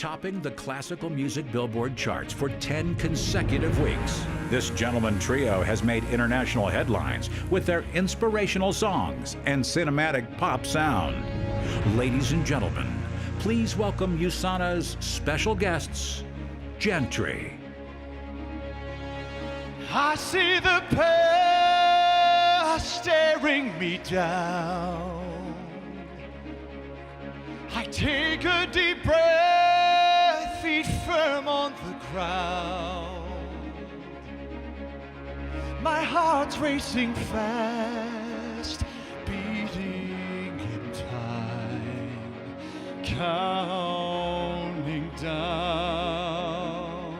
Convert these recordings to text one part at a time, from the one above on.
topping the classical music Billboard charts for 10 consecutive weeks. This gentleman trio has made international headlines with their inspirational songs and cinematic pop sound. Ladies and gentlemen, please welcome USANA's special guests, Gentry. I see the past staring me down. I take a deep breath, feet firm on the ground. My heart's racing fast, beating in time, counting down.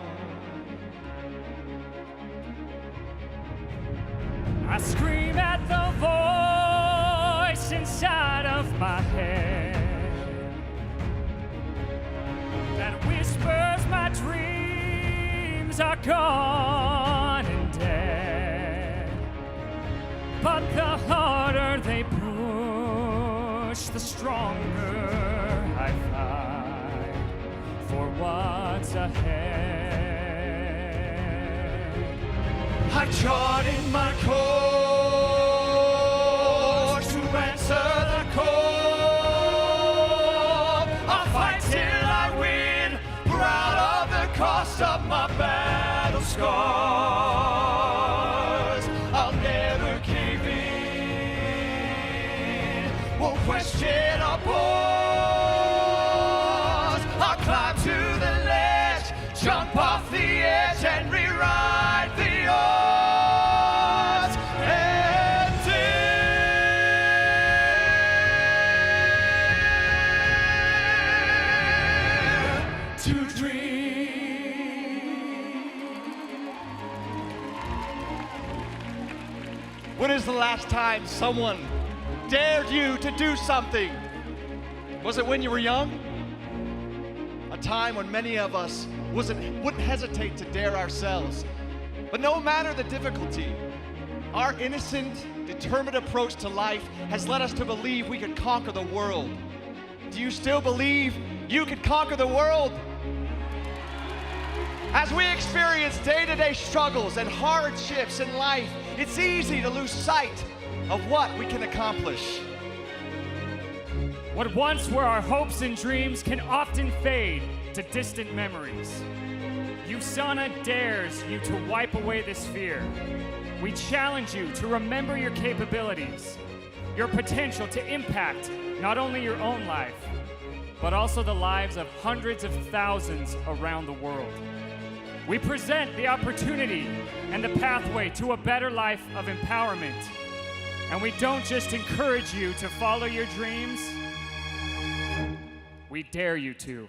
I scream at the voice inside of my head that whispers my dreams are gone and dead. But the harder they push, the stronger I fight for what's ahead. I charted my course to answer the call. I'll fight till I win, proud of the cost of my battle scars. I'll never cave in, won't question or pause. I'll climb to the ledge, jump off the edge and rewrite the odds and dare to dream. When is the last time someone dared you to do something? Was it when you were young? A time when many of us wouldn't hesitate to dare ourselves. But no matter the difficulty, our innocent, determined approach to life has led us to believe we could conquer the world. Do you still believe you could conquer the world? As we experience day-to-day struggles and hardships in life, it's easy to lose sight of what we can accomplish. What once were our hopes and dreams can often fade to distant memories. USANA dares you to wipe away this fear. We challenge you to remember your capabilities, your potential to impact not only your own life, but also the lives of hundreds of thousands around the world. We present the opportunity and the pathway to a better life of empowerment. And we don't just encourage you to follow your dreams, we dare you to.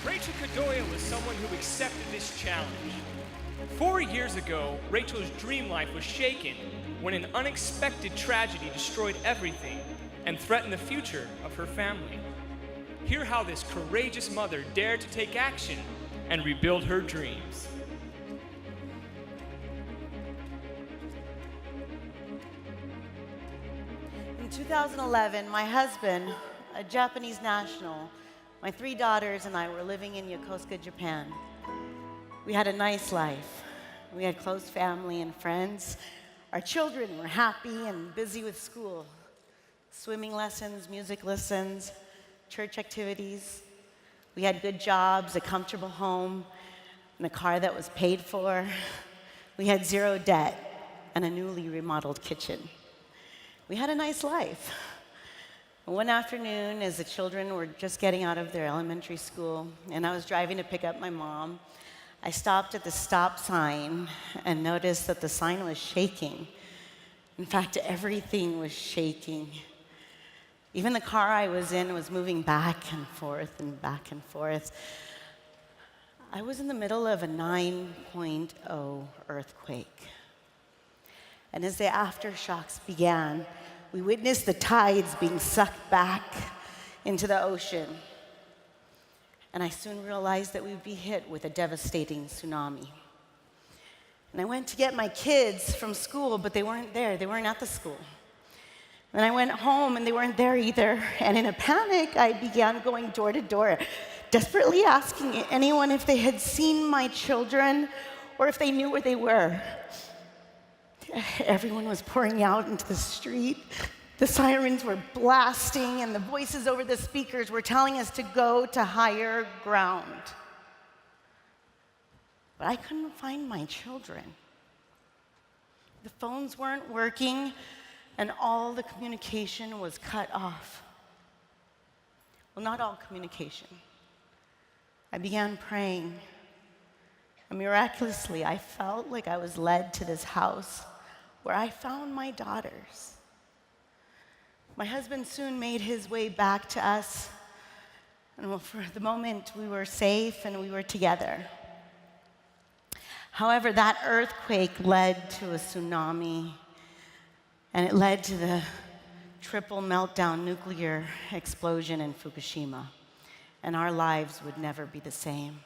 Rachel Cadoya was someone who accepted this challenge. 4 years ago, Rachel's dream life was shaken when an unexpected tragedy destroyed everything and threatened the future of her family. Hear how this courageous mother dared to take action and rebuild her dreams. In 2011, my husband, a Japanese national, my 3 daughters and I were living in Yokosuka, Japan. We had a nice life. We had close family and friends. Our children were happy and busy with school. Swimming lessons, music lessons, church activities. We had good jobs, a comfortable home, and a car that was paid for. We had 0 debt and a newly remodeled kitchen. We had a nice life. One afternoon, as the children were just getting out of their elementary school, and I was driving to pick up my mom, I stopped at the stop sign and noticed that the sign was shaking. In fact, everything was shaking. Even the car I was in was moving back and forth and back and forth. I was in the middle of a 9.0 earthquake. And as the aftershocks began, we witnessed the tides being sucked back into the ocean. And I soon realized that we would be hit with a devastating tsunami. And I went to get my kids from school, but they weren't there. They weren't at the school. Then I went home and they weren't there either. And in a panic, I began going door to door, desperately asking anyone if they had seen my children or if they knew where they were. Everyone was pouring out into the street. The sirens were blasting, and the voices over the speakers were telling us to go to higher ground. But I couldn't find my children. The phones weren't working, and all the communication was cut off. Well, not all communication. I began praying, and miraculously, I felt like I was led to this house where I found my daughters. My husband soon made his way back to us, and for the moment, we were safe and we were together. However, that earthquake led to a tsunami, and it led to the triple meltdown nuclear explosion in Fukushima, and our lives would never be the same.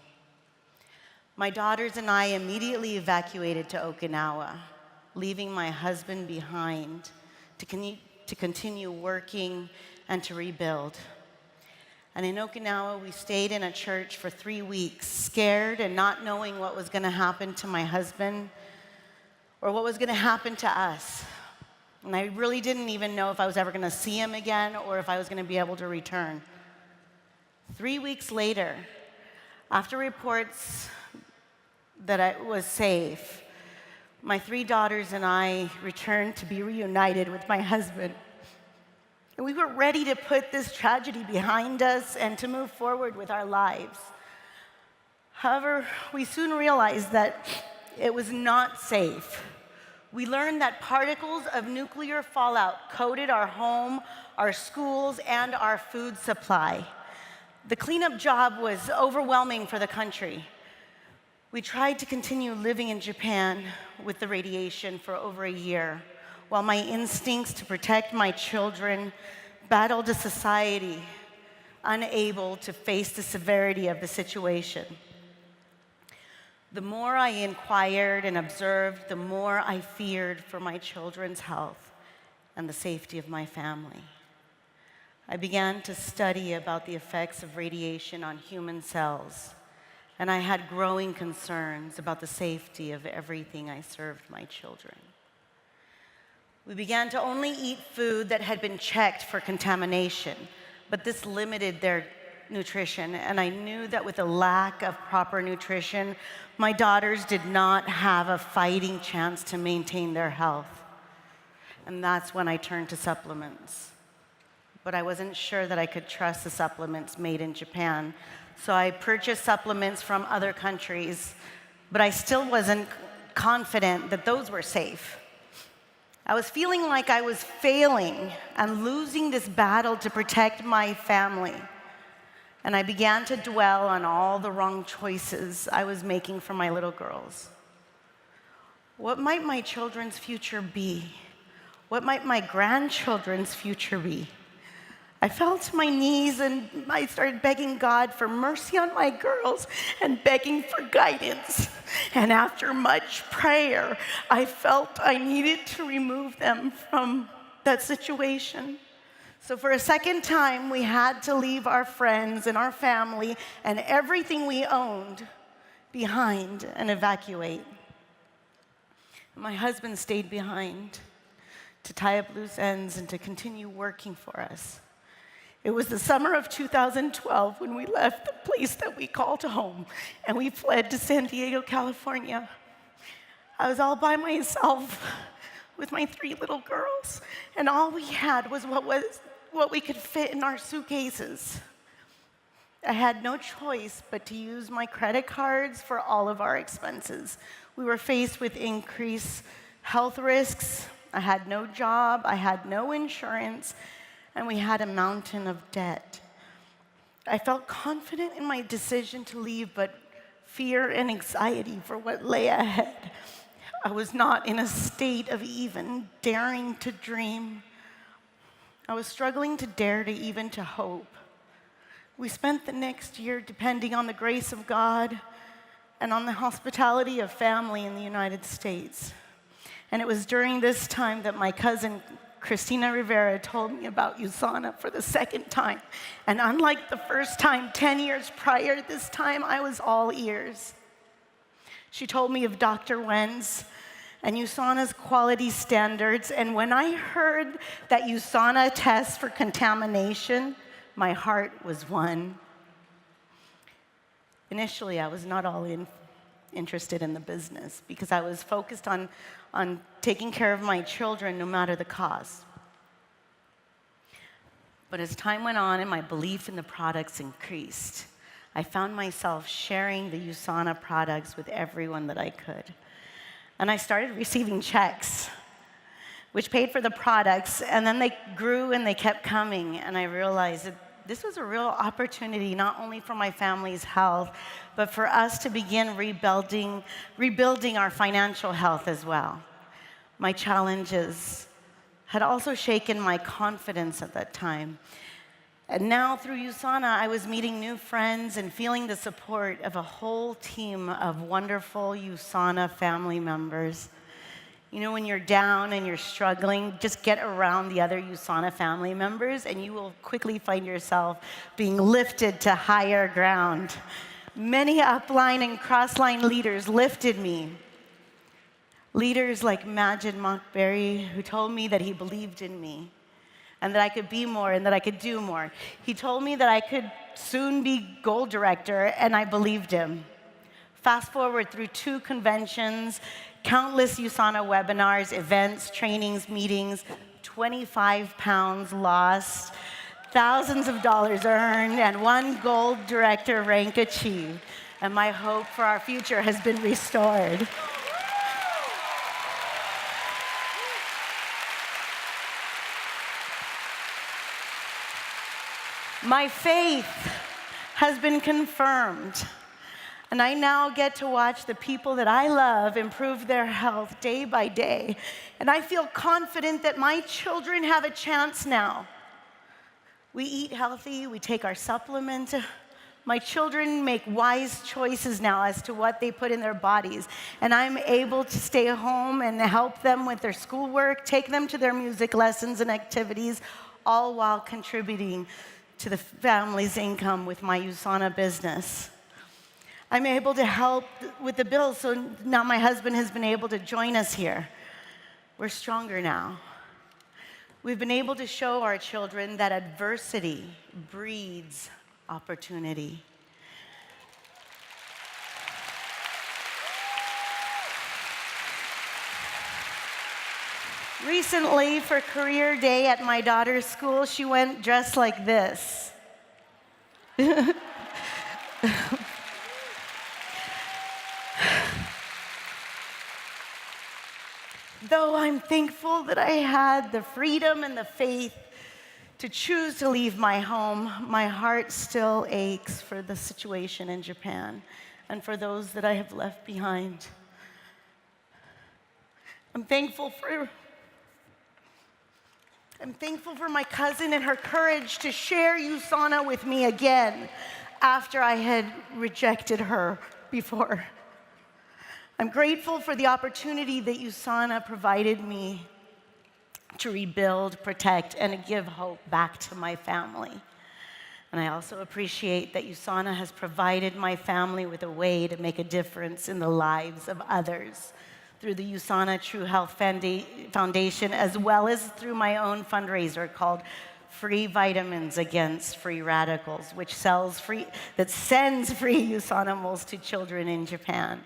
My daughters and I immediately evacuated to Okinawa, leaving my husband behind to continue working and to rebuild. And in Okinawa, we stayed in a church for 3 weeks, scared and not knowing what was going to happen to my husband or what was going to happen to us. And I really didn't even know if I was ever going to see him again or if I was going to be able to return. 3 weeks later, after reports that I was safe, my 3 daughters and I returned to be reunited with my husband. And we were ready to put this tragedy behind us and to move forward with our lives. However, we soon realized that it was not safe. We learned that particles of nuclear fallout coated our home, our schools, and our food supply. The cleanup job was overwhelming for the country. We tried to continue living in Japan with the radiation for over a year, while my instincts to protect my children battled a society unable to face the severity of the situation. The more I inquired and observed, the more I feared for my children's health and the safety of my family. I began to study about the effects of radiation on human cells, and I had growing concerns about the safety of everything I served my children. We began to only eat food that had been checked for contamination, but this limited their nutrition, and I knew that with a lack of proper nutrition, my daughters did not have a fighting chance to maintain their health. And that's when I turned to supplements. But I wasn't sure that I could trust the supplements made in Japan, so I purchased supplements from other countries, but I still wasn't confident that those were safe. I was feeling like I was failing and losing this battle to protect my family. And I began to dwell on all the wrong choices I was making for my little girls. What might my children's future be? What might my grandchildren's future be? I fell to my knees and I started begging God for mercy on my girls and begging for guidance. And after much prayer, I felt I needed to remove them from that situation. So for a second time, we had to leave our friends and our family and everything we owned behind and evacuate. My husband stayed behind to tie up loose ends and to continue working for us. It was the summer of 2012 when we left the place that we called home and we fled to San Diego, California. I was all by myself with my 3 little girls, and all we had was what we could fit in our suitcases. I had no choice but to use my credit cards for all of our expenses. We were faced with increased health risks. I had no job, I had no insurance, and we had a mountain of debt. I felt confident in my decision to leave, but fear and anxiety for what lay ahead. I was not in a state of even daring to dream. I was struggling to dare to even to hope. We spent the next year depending on the grace of God and on the hospitality of family in the United States. And it was during this time that my cousin Christina Rivera told me about USANA for the second time. And unlike the first time, 10 years prior, this time I was all ears. She told me of Dr. Wen's and USANA's quality standards. And when I heard that USANA tests for contamination, my heart was won. Initially, I was not all interested in the business because I was focused on taking care of my children no matter the cost. But as time went on and my belief in the products increased, I found myself sharing the USANA products with everyone that I could. And I started receiving checks, which paid for the products, and then they grew and they kept coming, and I realized that this was a real opportunity not only for my family's health, but for us to begin rebuilding our financial health as well. My challenges had also shaken my confidence at that time. And now through USANA, I was meeting new friends and feeling the support of a whole team of wonderful USANA family members. You know, when you're down and you're struggling, just get around the other USANA family members and you will quickly find yourself being lifted to higher ground. Many upline and crossline leaders lifted me. Leaders like Majid Mockberry, who told me that he believed in me and that I could be more and that I could do more. He told me that I could soon be goal director, and I believed him. Fast forward through 2 conventions, countless USANA webinars, events, trainings, meetings, 25 pounds lost, thousands of dollars earned, and 1 gold director rank achieved. And my hope for our future has been restored. My faith has been confirmed. And I now get to watch the people that I love improve their health day by day. And I feel confident that my children have a chance now. We eat healthy, we take our supplements. My children make wise choices now as to what they put in their bodies. And I'm able to stay home and help them with their schoolwork, take them to their music lessons and activities, all while contributing to the family's income with my USANA business. I'm able to help with the bills, so now my husband has been able to join us here. We're stronger now. We've been able to show our children that adversity breeds opportunity. Recently, for career day at my daughter's school, she went dressed like this. Though I'm thankful that I had the freedom and the faith to choose to leave my home, my heart still aches for the situation in Japan and for those that I have left behind. I'm thankful for my cousin and her courage to share USANA with me again after I had rejected her before. I'm grateful for the opportunity that USANA provided me to rebuild, protect, and give hope back to my family. And I also appreciate that USANA has provided my family with a way to make a difference in the lives of others through the USANA True Health Foundation, as well as through my own fundraiser called Free Vitamins Against Free Radicals, which sends free USANA moles to children in Japan.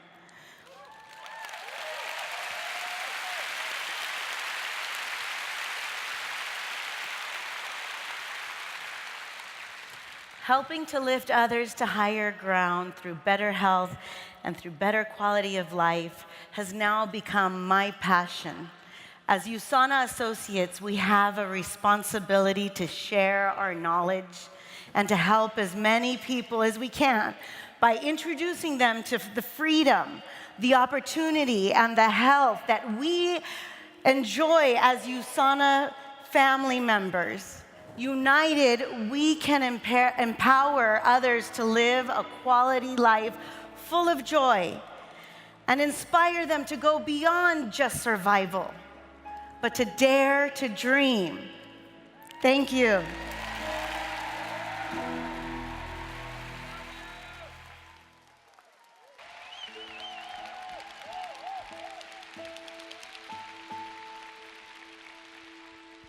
Helping to lift others to higher ground through better health and through better quality of life has now become my passion. As USANA associates, we have a responsibility to share our knowledge and to help as many people as we can by introducing them to the freedom, the opportunity, and the health that we enjoy as USANA family members. United, we can empower others to live a quality life full of joy and inspire them to go beyond just survival. but to dare to dream. Thank you.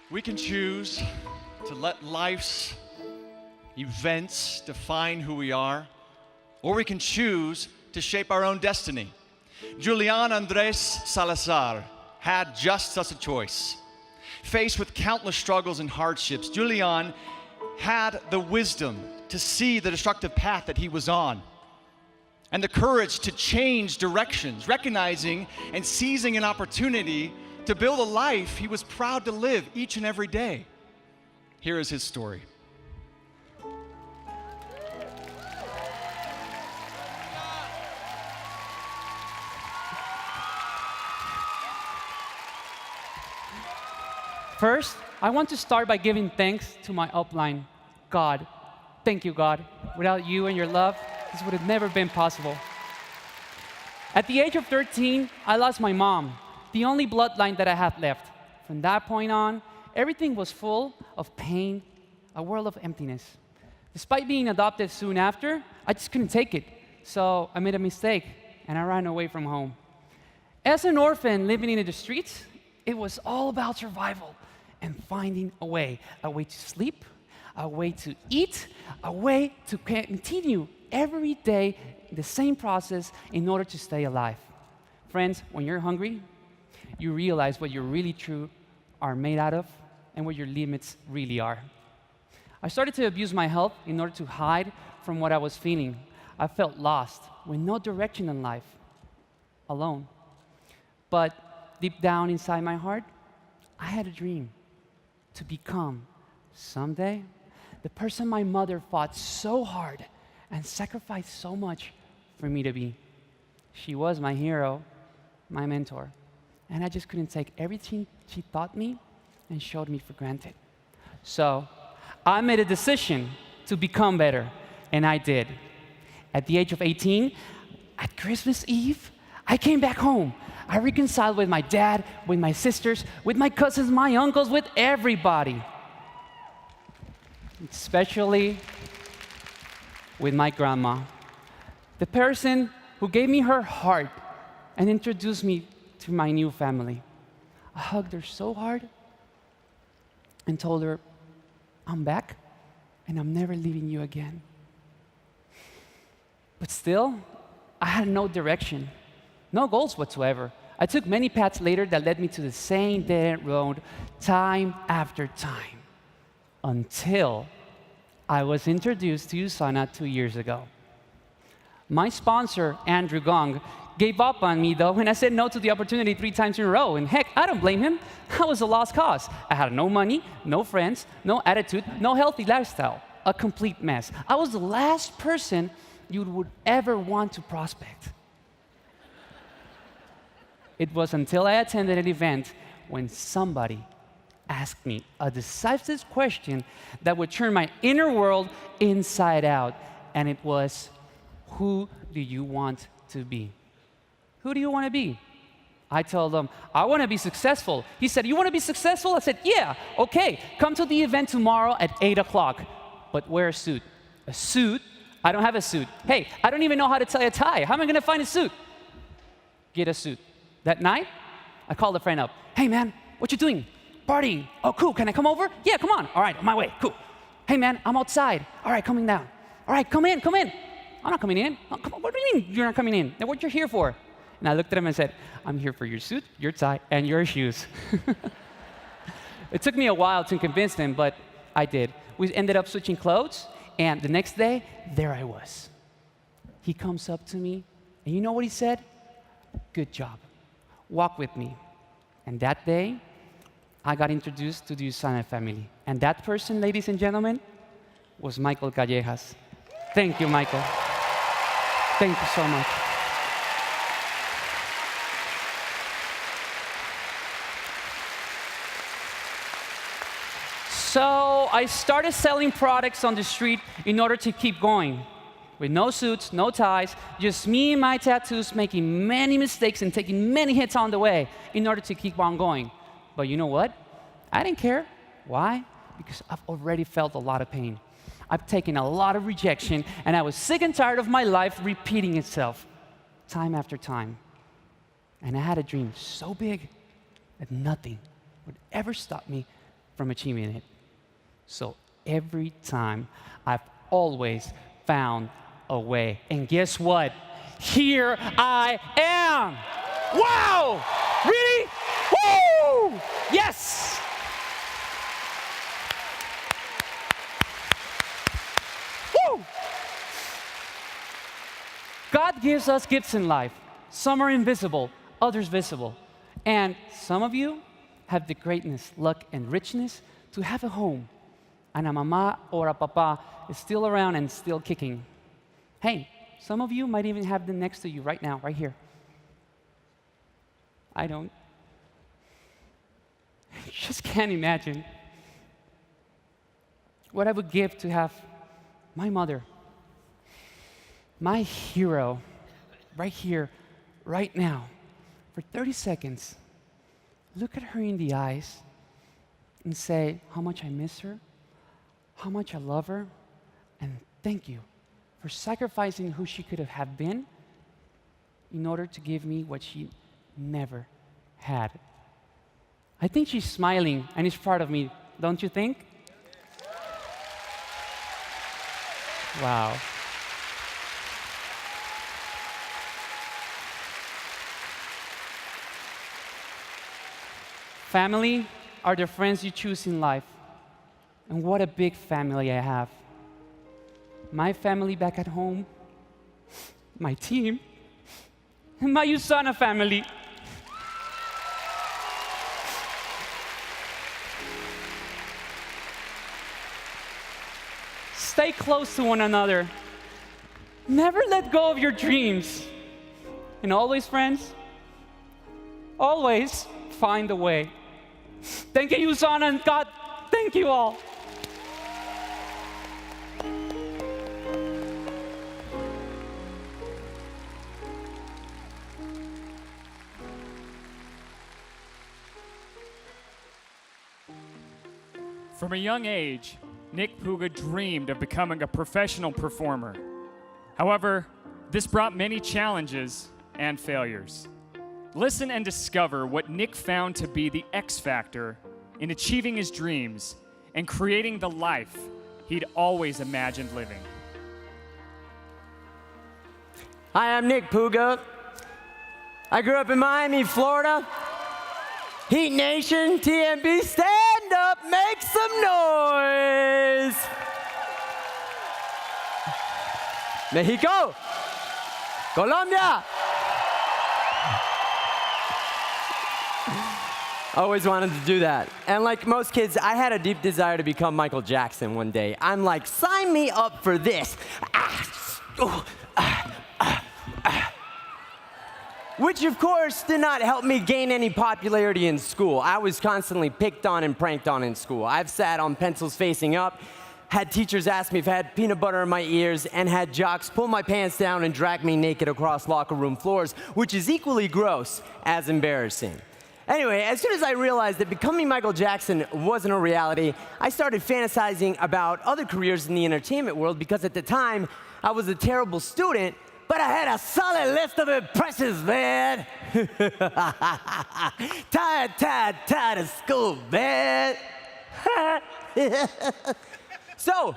We can choose to let life's events define who we are, or we can choose to shape our own destiny. Julian Andres Salazar had just such a choice. Faced with countless struggles and hardships, Julian had the wisdom to see the destructive path that he was on, and the courage to change directions, recognizing and seizing an opportunity to build a life he was proud to live each and every day. Here is his story. First, I want to start by giving thanks to my upline, God. Thank you, God. Without you and your love, this would have never been possible. At the age of 13, I lost my mom, the only bloodline that I had left. From that point on, everything was full of pain, a world of emptiness. Despite being adopted soon after, I just couldn't take it. So I made a mistake, and I ran away from home. As an orphan living in the streets, it was all about survival and finding a way to sleep, a way to eat, a way to continue every day the same process in order to stay alive. Friends, when you're hungry, you realize what you really true are made out of and what your limits really are. I started to abuse my health in order to hide from what I was feeling. I felt lost, with no direction in life, alone. But deep down inside my heart, I had a dream to become, someday, the person my mother fought so hard and sacrificed so much for me to be. She was my hero, my mentor, and I just couldn't take everything she taught me and showed me for granted. So I made a decision to become better, and I did. At the age of 18, at Christmas Eve, I came back home. I reconciled with my dad, with my sisters, with my cousins, my uncles, with everybody. Especially with my grandma, the person who gave me her heart and introduced me to my new family. I hugged her so hard and told her, I'm back and I'm never leaving you again. But still, I had no direction, no goals whatsoever. I took many paths later that led me to the same dead road time after time, until I was introduced to USANA 2 years ago. My sponsor, Andrew Gong, gave up on me, though, when I said no to the opportunity 3 times in a row. And heck, I don't blame him. I was a lost cause. I had no money, no friends, no attitude, no healthy lifestyle. A complete mess. I was the last person you would ever want to prospect. It was until I attended an event when somebody asked me a decisive question that would turn my inner world inside out. And it was, who do you want to be? Who do you want to be? I told him, I want to be successful. He said, you want to be successful? I said, yeah, okay. Come to the event tomorrow at 8 o'clock, but wear a suit. A suit? I don't have a suit. Hey, I don't even know how to tie a tie. How am I going to find a suit? Get a suit. That night, I called a friend up. Hey, man, what you doing? Partying. Oh, cool. Can I come over? Yeah, come on. All right, on my way. Cool. Hey, man, I'm outside. All right, coming down. All right, come in, come in. I'm not coming in. Oh, come on. What do you mean you're not coming in? Then what you're here for? And I looked at him and said, I'm here for your suit, your tie, and your shoes. It took me a while to convince him, but I did. We ended up switching clothes, and the next day, there I was. He comes up to me, and you know what he said? Good job. Walk with me. And that day, I got introduced to the USANA family. And that person, ladies and gentlemen, was Michael Callejas. Thank you, Michael. Thank you so much. So I started selling products on the street in order to keep going. With no suits, no ties, just me and my tattoos, making many mistakes and taking many hits on the way in order to keep on going. But you know what? I didn't care. Why? Because I've already felt a lot of pain. I've taken a lot of rejection, and I was sick and tired of my life repeating itself time after time. And I had a dream so big that nothing would ever stop me from achieving it. So every time, I've always found a way. And guess what? Here I am. Wow! Really? Woo! Yes! Woo! God gives us gifts in life. Some are invisible, others visible. And some of you have the greatness, luck, and richness to have a home. And a mama or a papa is still around and still kicking. Hey, some of you might even have them next to you right now, right here. I don't. You just can't imagine what I would give to have my mother, my hero, right here, right now, for 30 seconds, look at her in the eyes and say how much I miss her, how much I love her, and thank you for sacrificing who she could have been in order to give me what she never had. I think she's smiling and is proud of me, don't you think? Wow. Family are the friends you choose in life. And what a big family I have. My family back at home, my team, and my USANA family. Stay close to one another. Never let go of your dreams. And always, friends, always find a way. Thank you, USANA, and God, thank you all. From a young age, Nick Puga dreamed of becoming a professional performer. However, this brought many challenges and failures. Listen and discover what Nick found to be the X factor in achieving his dreams and creating the life he'd always imagined living. Hi, I'm Nick Puga. I grew up in Miami, Florida. Heat Nation, TMB, stand up, make some noise. Mexico, Colombia. I always wanted to do that. And like most kids, I had a deep desire to become Michael Jackson one day. I'm like, sign me up for this. Which, of course, did not help me gain any popularity in school. I was constantly picked on and pranked on in school. I've sat on pencils facing up, had teachers ask me if I had peanut butter in my ears, and had jocks pull my pants down and drag me naked across locker room floors, which is equally gross as embarrassing. Anyway, as soon as I realized that becoming Michael Jackson wasn't a reality, I started fantasizing about other careers in the entertainment world because at the time, I was a terrible student, but I had a solid list of impressions, man. Tired of school, man. So,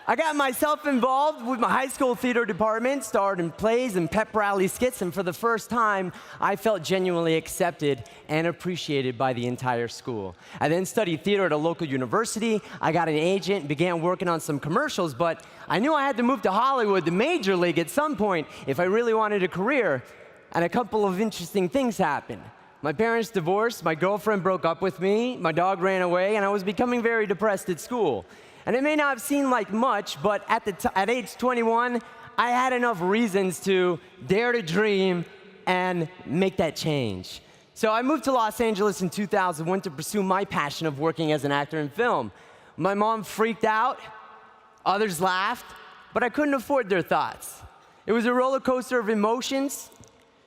I got myself involved with my high school theater department, starred in plays and pep rally skits, and for the first time, I felt genuinely accepted and appreciated by the entire school. I then studied theater at a local university. I got an agent and began working on some commercials, but I knew I had to move to Hollywood, the major league, at some point if I really wanted a career, and a couple of interesting things happened. My parents divorced, my girlfriend broke up with me, my dog ran away, and I was becoming very depressed at school. And it may not have seemed like much, but at age 21, I had enough reasons to dare to dream and make that change. So I moved to Los Angeles in 2001 to pursue my passion of working as an actor in film. My mom freaked out, others laughed, but I couldn't afford their thoughts. It was a roller coaster of emotions,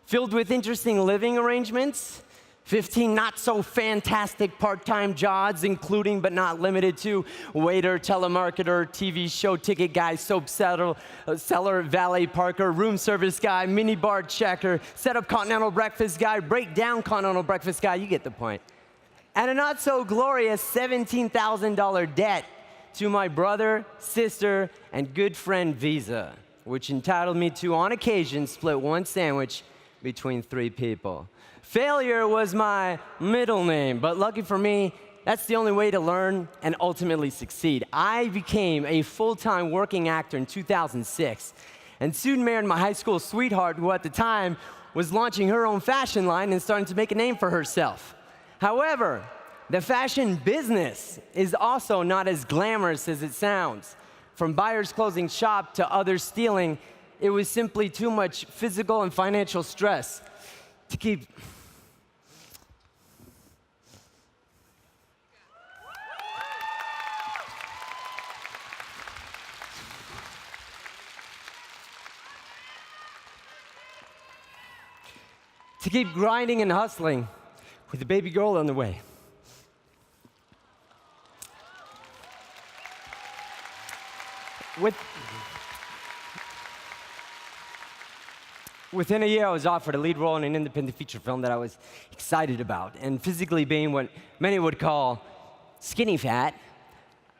filled with interesting living arrangements, 15 not-so-fantastic part-time jobs, including but not limited to waiter, telemarketer, TV show ticket guy, soap seller, valet parker, room service guy, minibar checker, set-up continental breakfast guy, break-down continental breakfast guy, you get the point. And a not-so-glorious $17,000 debt to my brother, sister, and good friend Visa, which entitled me to, on occasion, split one sandwich between 3 people. Failure was my middle name, but lucky for me, that's the only way to learn and ultimately succeed. I became a full-time working actor in 2006, and soon married my high school sweetheart, who at the time was launching her own fashion line and starting to make a name for herself. However, the fashion business is also not as glamorous as it sounds. From buyers closing shop to others stealing, it was simply too much physical and financial stress to keep grinding and hustling with a baby girl on the way. Within a year, I was offered a lead role in an independent feature film that I was excited about. And physically being what many would call skinny fat,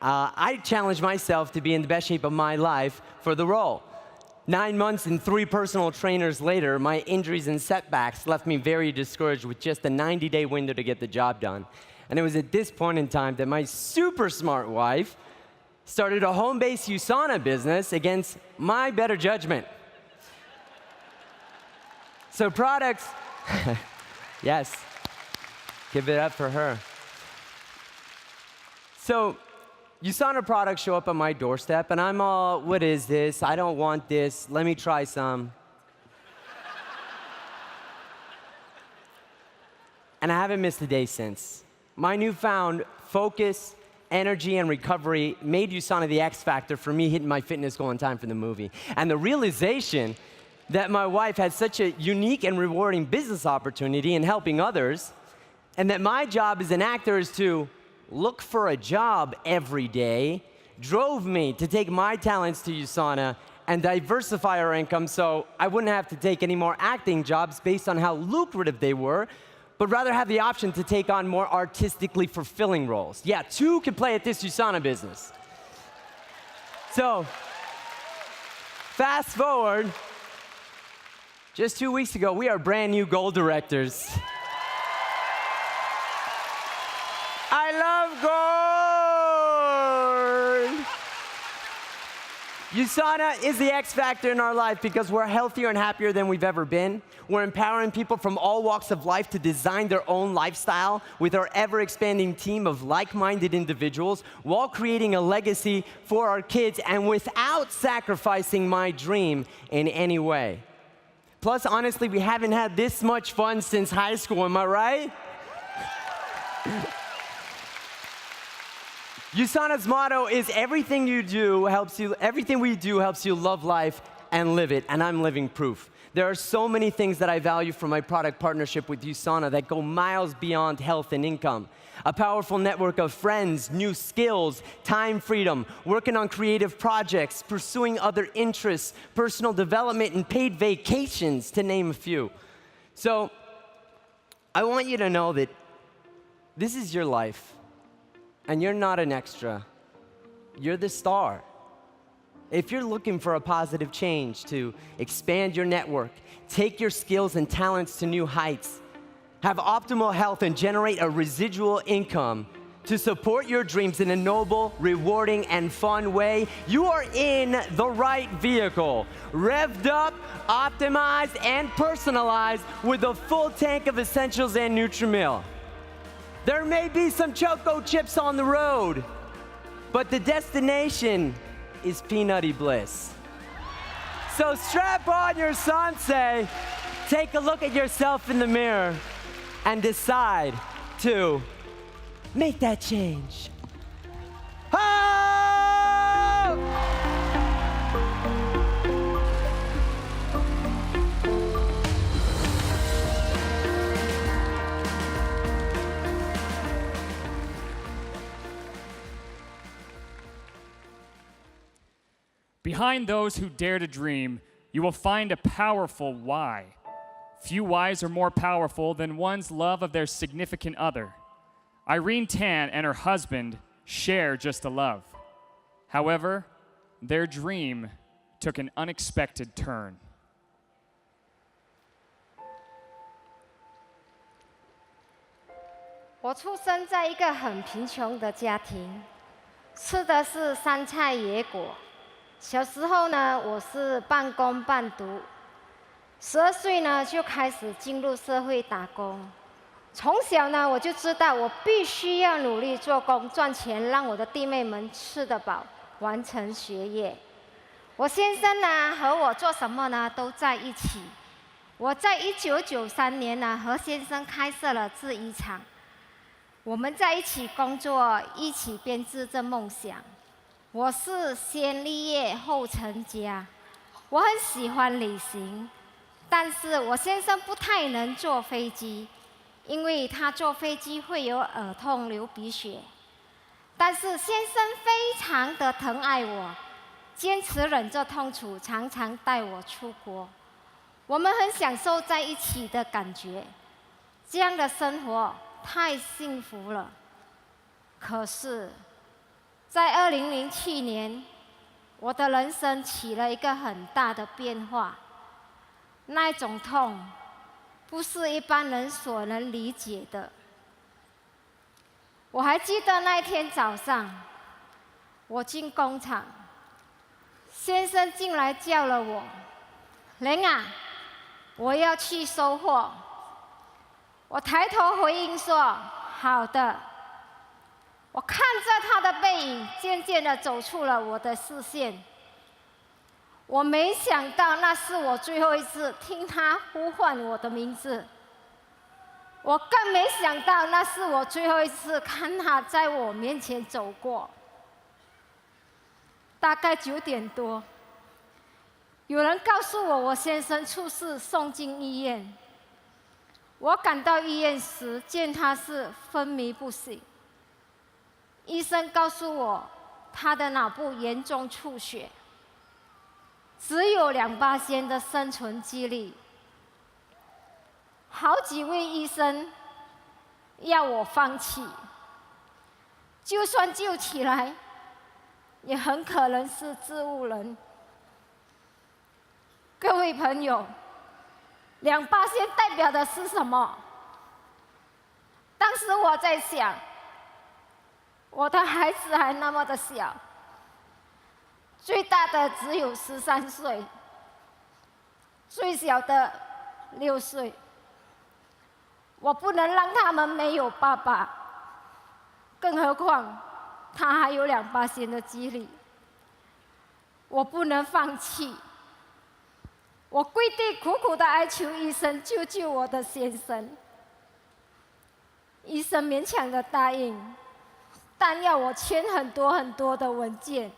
I challenged myself to be in the best shape of my life for the role. 9 months and 3 personal trainers later, my injuries and setbacks left me very discouraged with just a 90-day window to get the job done. And it was at this point in time that my super smart wife started a home-based USANA business against my better judgment. So products, yes, give it up for her. So USANA products show up on my doorstep, and I'm all, what is this? I don't want this. Let me try some. And I haven't missed a day since. My newfound focus, energy, and recovery made USANA the X factor for me hitting my fitness goal in time for the movie. And the realization that my wife had such a unique and rewarding business opportunity in helping others, and that my job as an actor is to look for a job every day, drove me to take my talents to USANA and diversify our income so I wouldn't have to take any more acting jobs based on how lucrative they were, but rather have the option to take on more artistically fulfilling roles. Yeah, 2 can play at this USANA business. So, fast forward, just 2 weeks ago, we are brand new gold directors. I love gold! USANA is the X factor in our life because we're healthier and happier than we've ever been. We're empowering people from all walks of life to design their own lifestyle with our ever-expanding team of like-minded individuals while creating a legacy for our kids and without sacrificing my dream in any way. Plus, honestly, we haven't had this much fun since high school, am I right? USANA's motto is everything we do helps you love life and live it, and I'm living proof. There are so many things that I value from my product partnership with USANA that go miles beyond health and income. A powerful network of friends, new skills, time freedom, working on creative projects, pursuing other interests, personal development, and paid vacations, to name a few. So, I want you to know that this is your life. And you're not an extra. You're the star. If you're looking for a positive change to expand your network, take your skills and talents to new heights, have optimal health, and generate a residual income to support your dreams in a noble, rewarding, and fun way, you are in the right vehicle. Revved up, optimized, and personalized with a full tank of essentials and Nutri-Mill. There may be some choco chips on the road, but the destination is peanutty bliss. So strap on your sensei, take a look at yourself in the mirror, and decide to make that change. Oh! Behind those who dare to dream, you will find a powerful why. Few whys are more powerful than one's love of their significant other. Irene Tan and her husband share just a love. However, their dream took an unexpected turn. 我出生在一个很贫穷的家庭，吃的是山菜野果。小时候呢，我是半工半读，12岁呢就开始进入社会打工。从小呢，我就知道我必须要努力做工赚钱，让我的弟妹们吃得饱，完成学业。我先生呢和我做什么呢都在一起。我在1993年呢和先生开设了制衣厂。 我们在一起工作，一起编织着梦想。我是先立业后成家，我很喜欢旅行，但是我先生不太能坐飞机，因为他坐飞机会有耳痛、流鼻血。但是先生非常的疼爱我，坚持忍着痛楚，常常带我出国。我们很享受在一起的感觉，这样的生活 太幸福了，可是，在2007年，我的人生起了一个很大的变化。那种痛，不是一般人所能理解的。我还记得那一天早上，我进工厂，先生进来叫了我：“玲啊，我要去收货。” 我抬头回应说：“好的。”我看着他的背影，渐渐地走出了我的视线。我没想到那是我最后一次听他呼唤我的名字。我更没想到那是我最后一次看他在我面前走过。大概9点多，有人告诉我我先生出事，送进医院。 我赶到医院时，见他是昏迷不醒。医生告诉我，他的脑部严重出血，只有2%的生存几率。好几位医生要我放弃，就算救起来，也很可能是植物人。各位朋友。 2%代表的是什么？当时我在想，我的孩子还那么的小，最大的只有13岁，最小的6岁。我不能让他们没有爸爸，更何况他还有2%的几率。我不能放弃。 我跪地苦苦地哀求医生救救我的先生。医生勉强地答应，但要我签很多的文件。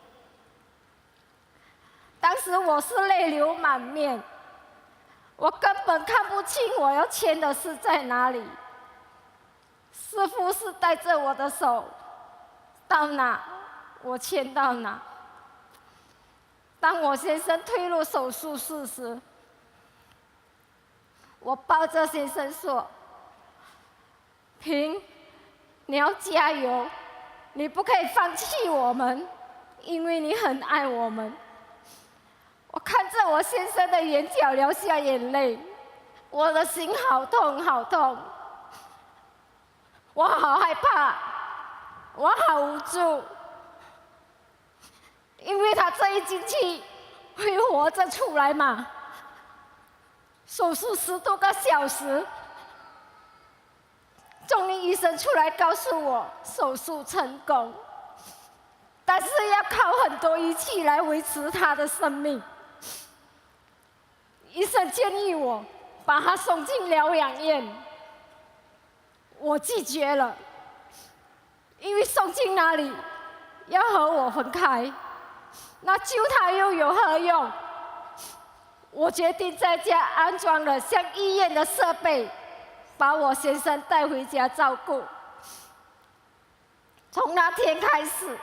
当时我是泪流满面，我根本看不清我要签的是在哪里。师傅是带着我的手，到哪我签到哪。 当我先生推入手术室时，我抱着先生说：“平，你要加油，你不可以放弃我们，因为你很爱我们。”我看着我先生的眼角流下眼泪，我的心好痛好痛，我好害怕，我好无助。 因为他这一进去会活着出来嘛？手术10多个小时，终于医生出来告诉我手术成功，但是要靠很多仪器来维持他的生命。医生建议我把他送进疗养院，我拒绝了，因为送进那里要和我分开。 那救他又有何用？我决定在家安装了像医院的设备，把我先生带回家照顾。从那天开始，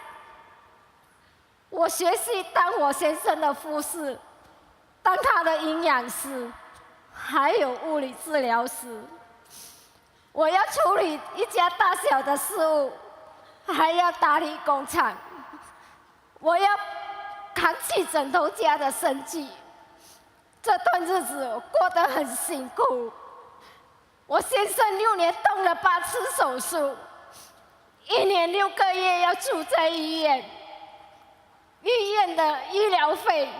我学习当我先生的护士，当他的营养师，还有物理治疗师。我要处理一家大小的事务，还要打理工厂。我要扛起枕头家的生计。这段日子我过得很辛苦。我先生6年动了8次手术，1年6个月要住在医院。医院的医疗费、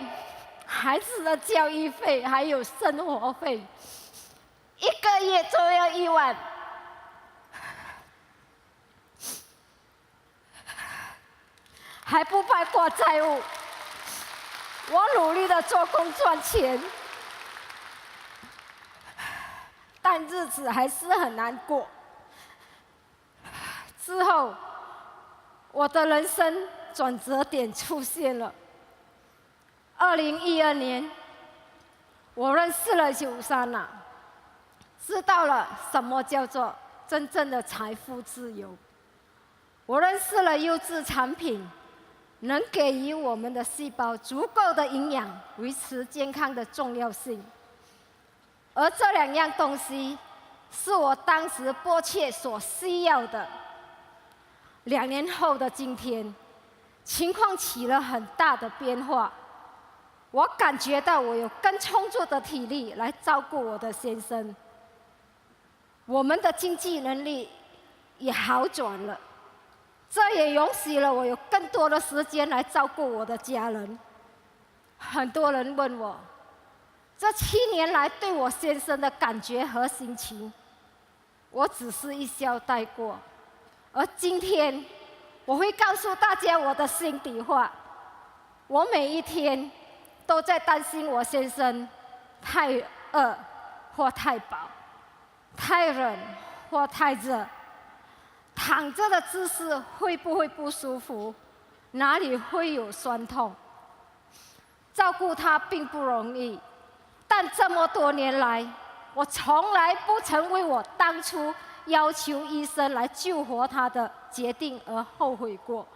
孩子的教育费还有生活费，1个月就要1万。还不包括债务。我努力的做工赚钱，但日子还是很难过。之后，我的人生转折点出现了。2012年，我认识了USANA，知道了什么叫做真正的财富自由。我认识了优质产品能给予我们的细胞足够的营养，维持健康的重要性。而这2样东西是我当时迫切所需要的。2年后的今天，情况起了很大的变化。我感觉到我有更充足的体力来照顾我的先生，我们的经济能力也好转了。这也允许了我有更多的时间来照顾我的家人。很多人问我，这7年来对我先生的感觉和心情，我只是一笑带过。而今天，我会告诉大家我的心底话。我每一天都在担心我先生太饿或太饱，太冷或太热。躺着的姿势会不会不舒服？哪里会有酸痛？照顾他并不容易，但这么多年来，我从来不曾为我当初要求医生来救活他的决定而后悔过。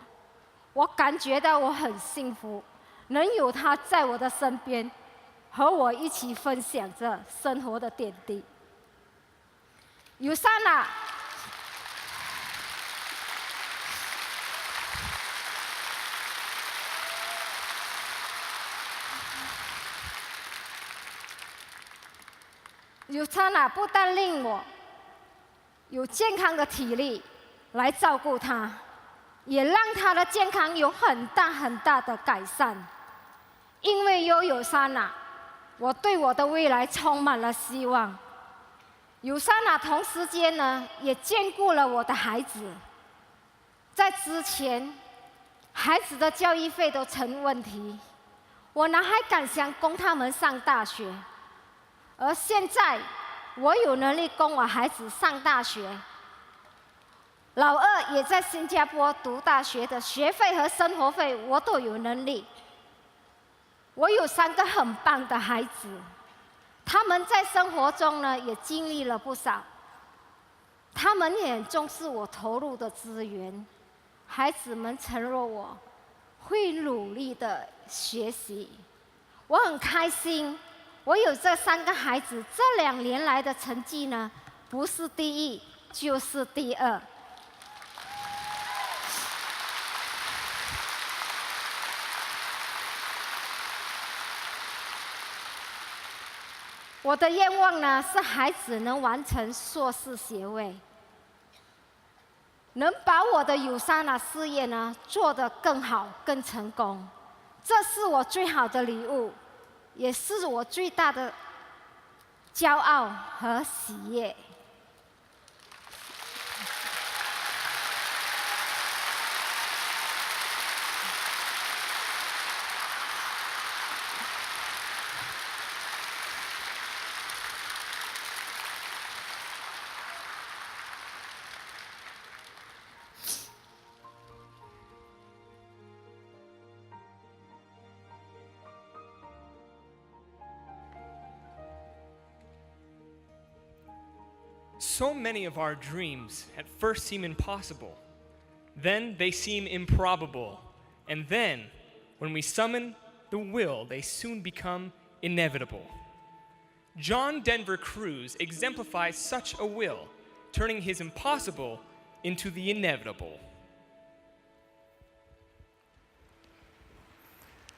我感觉到我很幸福，能有他在我的身边，和我一起分享着生活的点滴。USANA。USANA 不但令我有健康的体力来照顾他，也让他的健康有很大的改善。因为有USANA，我对我的未来充满了希望。USANA 同时间呢，也兼顾了我的孩子。在之前，孩子的教育费都成问题，我哪还敢想供他们上大学？而现在，我有能力供我孩子上大学。老二也在新加坡读大学的学费和生活费，我都有能力。我有3个很棒的孩子，他们在生活中呢也经历了不少。他们也很重视我投入的资源。孩子们承诺我会努力的学习，我很开心。我有这3个孩子，这2年来的成绩呢，不是第1就是第2。我的愿望呢，是孩子能完成硕士学位，能把我的USANA事业呢做得更好、更成功。这是我最好的礼物，也是我最大的骄傲和喜悦。So many of our dreams at first seem impossible. Then they seem improbable. And then When we summon the will, they soon become inevitable. John Denver Cruz exemplifies such a will, turning his impossible into the inevitable.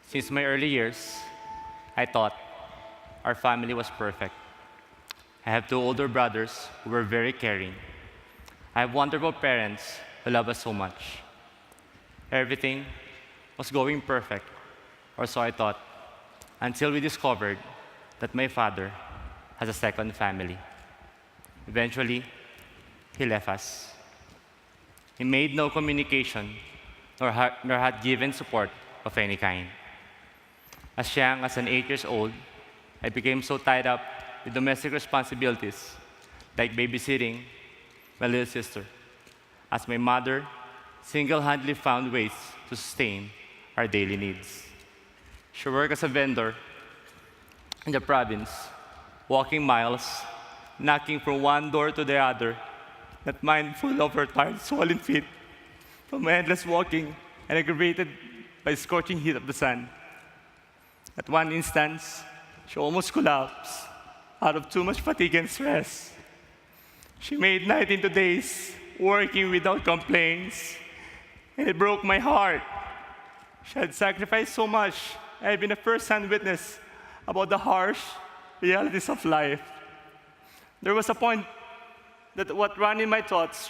Since my early years, I thought our family was perfect. I have two older brothers who were very caring. I have wonderful parents who love us so much. Everything was going perfect, or so I thought, until we discovered that my father has a second family. Eventually, he left us. He made no communication nor had given support of any kind. As young as an 8 years old, I became so tied up with domestic responsibilities, like babysitting my little sister, as my mother single-handedly found ways to sustain our daily needs. She worked as a vendor in the province, walking miles, knocking from one door to the other, not mindful of her tired, swollen feet from endless walking and aggravated by the scorching heat of the sun. At one instance, she almost collapsed out of too much fatigue and stress. She made night into days, working without complaints, and it broke my heart. She had sacrificed so much. I have been a first-hand witness about the harsh realities of life. There was a point that what ran in my thoughts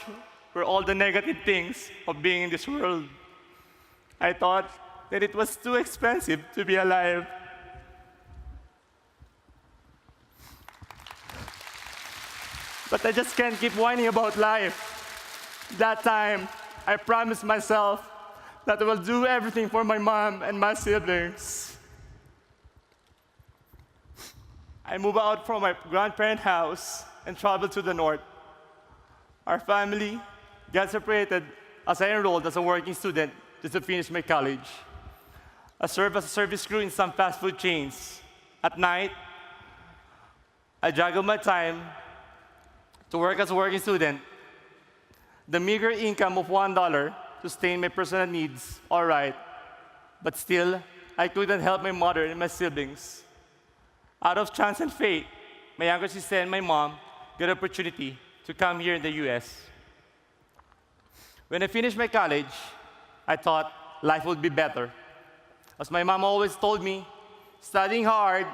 were all the negative things of being in this world. I thought that it was too expensive to be alive. But I just can't keep whining about life. That time, I promised myself that I will do everything for my mom and my siblings. I moved out from my grandparents' house and traveled to the north. Our family got separated as I enrolled as a working student just to finish my college. I served as a service crew in some fast food chains. At night, I juggled my time to work as a working student. The meager income of $1 to sustain my personal needs, all right, but still, I couldn't help my mother and my siblings. Out of chance and fate, my younger sister and my mom got an opportunity to come here in the US. When I finished my college, I thought life would be better. As my mom always told me, studying hard,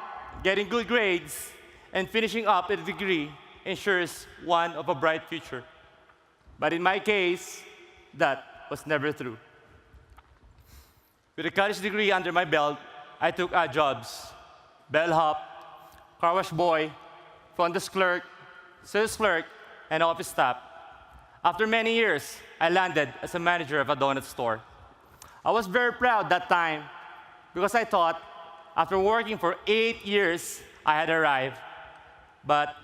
getting good grades, and finishing up a degree ensures one of a bright future. But in my case, that was never true. With a college degree under my belt, I took odd jobs: bellhop, car wash boy, front desk clerk, sales clerk, and office staff. After many years, I landed as a manager of a donut store. I was very proud that time because I thought after working for 8 years, I had arrived. But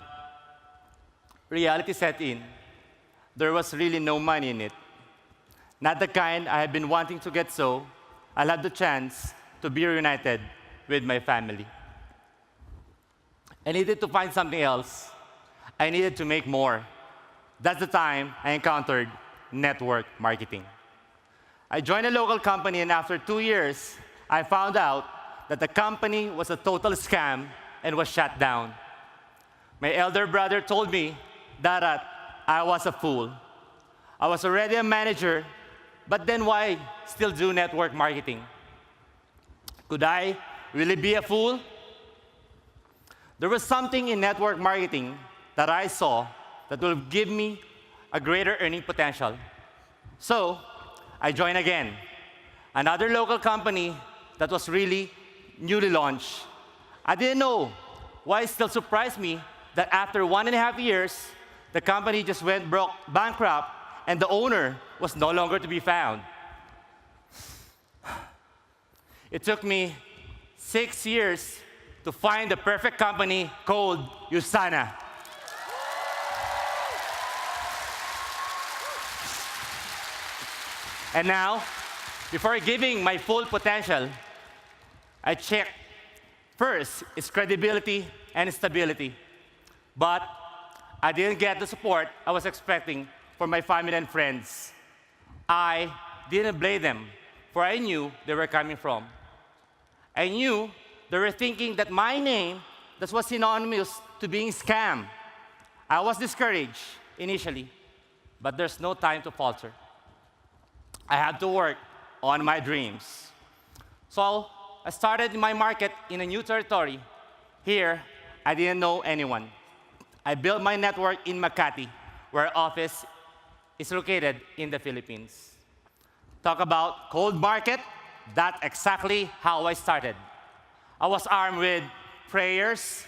reality set in. There was really no money in it. Not the kind I had been wanting to get, so I'll have the chance to be reunited with my family. I needed to find something else. I needed to make more. That's the time I encountered network marketing. I joined a local company, and after 2 years, I found out that the company was a total scam and was shut down. My elder brother told me that I was a fool. I was already a manager, but then why still do network marketing? Could I really be a fool? There was something in network marketing that I saw that will give me a greater earning potential. So I joined again, another local company that was really newly launched. I didn't know why it still surprised me that after 1.5 years, the company just went bankrupt, and the owner was no longer to be found. It took me 6 years to find the perfect company called USANA. And now, before giving my full potential, I checked first its credibility and stability. But I didn't get the support I was expecting from my family and friends. I didn't blame them, for I knew they were coming from I knew they were thinking that my name that was synonymous to being scam. I was discouraged initially, but there's no time to falter. I had to work on my dreams. So I started my market in a new territory. Here, I didn't know anyone. I built my network in Makati, where our office is located in the Philippines. Talk about cold market, that's exactly how I started. I was armed with prayers,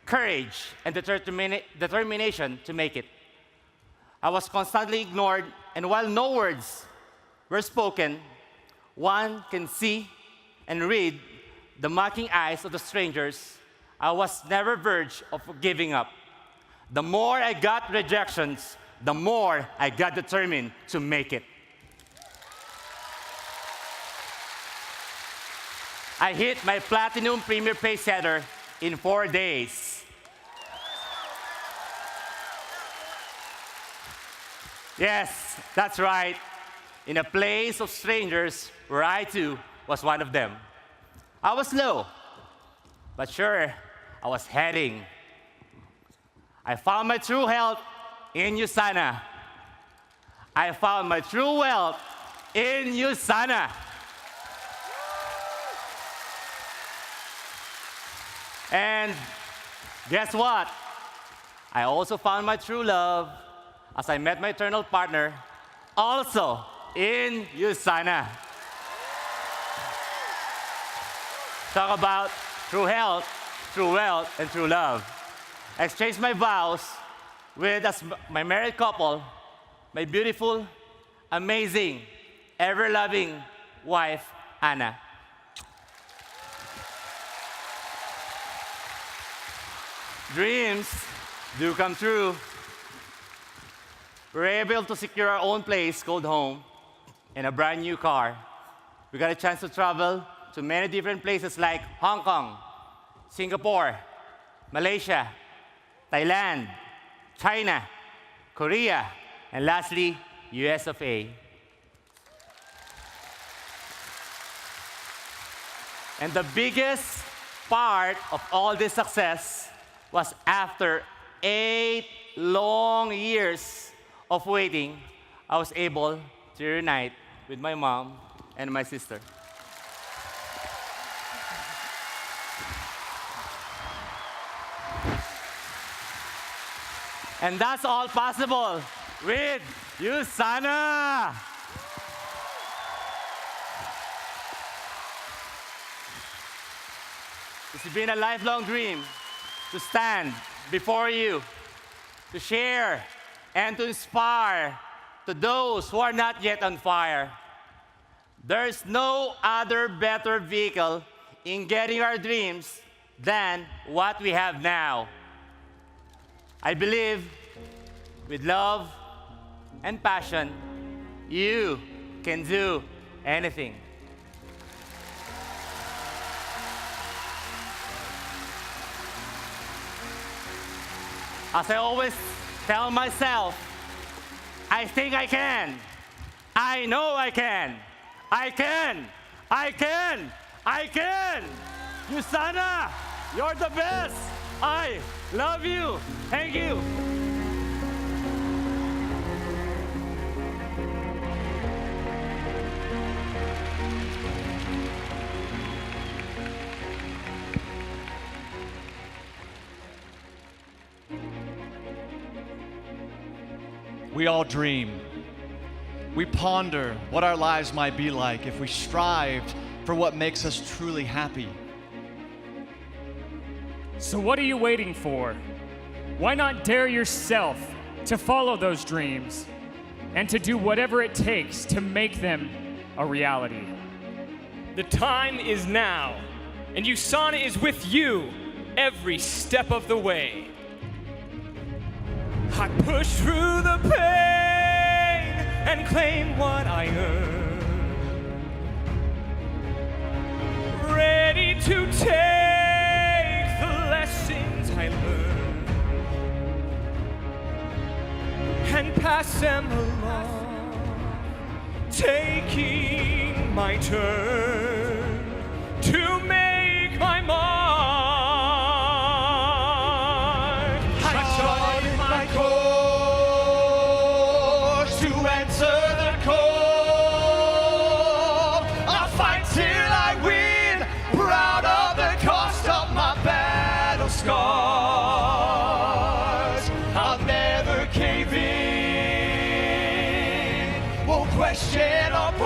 courage, and determination to make it. I was constantly ignored, and while no words were spoken, one can see and read the mocking eyes of the strangers. I was never verge of giving up. The more I got rejections, the more I got determined to make it. I hit my Platinum Premier Pay Setter in 4 days. Yes, that's right. In a place of strangers where I too was one of them. I was low, but sure, I was heading. I found my true health in USANA. I found my true wealth in USANA. And guess what? I also found my true love as I met my eternal partner, also in USANA. Talk about true health, true wealth, and true love. I exchanged my vows with my married couple, my beautiful, amazing, ever-loving wife, Anna. Dreams do come true. We're able to secure our own place called home and a brand new car. We got a chance to travel to many different places like Hong Kong, Singapore, Malaysia, Thailand, China, Korea, and lastly, US of A. And the biggest part of all this success was after 8 long years of waiting, I was able to reunite with my mom and my sister. And that's all possible with USANA. It's been a lifelong dream to stand before you, to share and to inspire to those who are not yet on fire. There's no other better vehicle in getting our dreams than what we have now. I believe with love and passion, you can do anything. As I always tell myself, I think I can. I know I can. I can. I can. I can. USANA, you're the best. I love you. Thank you. We all dream. We ponder what our lives might be like if we strived for what makes us truly happy. So what are you waiting for? Why not dare yourself to follow those dreams and to do whatever it takes to make them a reality? The time is now, and USANA is with you every step of the way. I push through the pain and claim what I earn. Ready to take the lessons I learned and pass them along, taking my turn to make to answer the call. I'll fight till I win, proud of the cost of my battle scars. I'll never cave in, won't question or pause.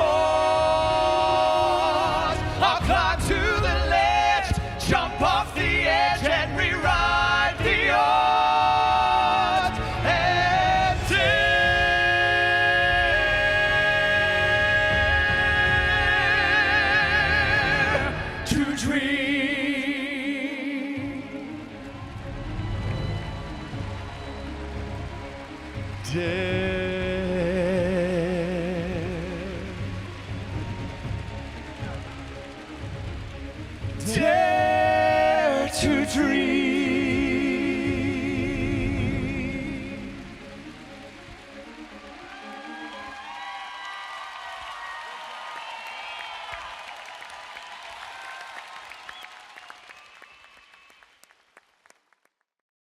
I'll climb to the ledge, jump off the edge and rewrite the odds and dare to dream. Dare to dream.